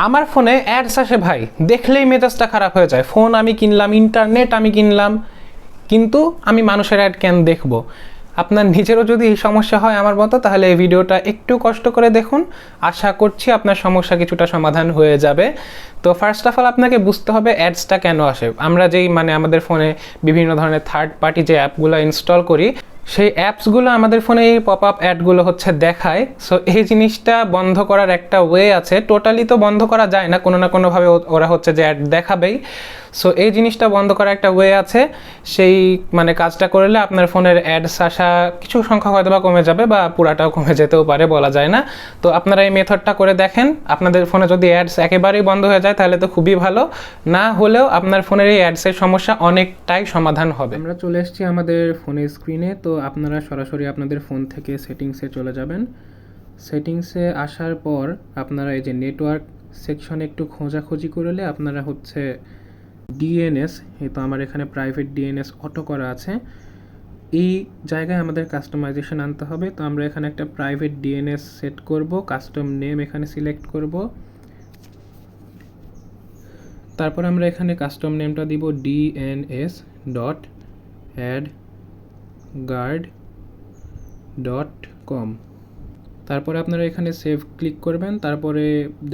আমার ফোনে অ্যাডস আসে ভাই, দেখলেই মেজাজটা খারাপ হয়ে যায়। ফোন আমি কিনলাম, ইন্টারনেট আমি কিনলাম, কিন্তু আমি মানুষের অ্যাড কেন দেখব? আপনার নিজেরও যদি এই সমস্যা হয় আমার মতো, তাহলে এই ভিডিওটা একটু কষ্ট করে দেখুন। আশা করছি আপনার সমস্যা কিছুটা সমাধান হয়ে যাবে। তো ফার্স্ট অফ অল আপনাকে বুঝতে হবে অ্যাডসটা কেন আসে। আমরা যেই আমাদের ফোনে বিভিন্ন ধরনের থার্ড পার্টি যে অ্যাপগুলো ইনস্টল করি, সেই অ্যাপসগুলো আমাদের ফোনে এই পপ আপ অ্যাডগুলো দেখায়। সো এই জিনিসটা বন্ধ করার একটা ওয়ে আছে। টোটালি তো বন্ধ করা যায় না, কোনো না কোনোভাবে ওরা যে অ্যাড দেখাবেই। সো এই জিনিসটা বন্ধ করার একটা ওয়ে আছে। সেই কাজটা করলে আপনার ফোনের অ্যাডস আসা কিছু সংখ্যক হয়তো বা কমে যাবে, বা পুরাটাও কমে যেতেও পারে, বলা যায় না। তো আপনারা এই মেথডটা করে দেখেন। আপনাদের ফোনে যদি অ্যাডস একেবারেই বন্ধ হয়ে যায় তাহলে তো খুবই ভালো, না হলেও আপনার ফোনের এই অ্যাডসের সমস্যা অনেকটাই সমাধান হবে। আমরা চলে এসেছি আমাদের ফোনের স্ক্রিনে। তো আপনারা সরাসরি আপনাদের ফোন থেকে সেটিংসে চলে যাবেন। সেটিংসে আসার পর আপনারা এই যে নেটওয়ার্ক সেকশনে একটু খোঁজাখুঁজি করলে আপনারা ডিএনএস, এই তো আমার এখানে প্রাইভেট ডিএনএস অটো করা আছে, এই জায়গায় আমাদের কাস্টমাইজেশন আনতে হবে। তো আমরা এখানে একটা প্রাইভেট ডিএনএস সেট করব, কাস্টম নেম এখানে সিলেক্ট করব। তারপর আমরা এখানে কাস্টম নেমটা দিব DNS dot AdGuard dot com. তারপরে আপনারা এখানে সেভ ক্লিক করবেন। তারপরে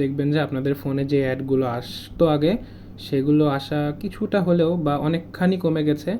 দেখবেন যে আপনাদের ফোনে যে অ্যাডগুলো আসতো আগে, সেগুলো আসা কিছুটা হলেও বা অনেকখানি কমে গেছে।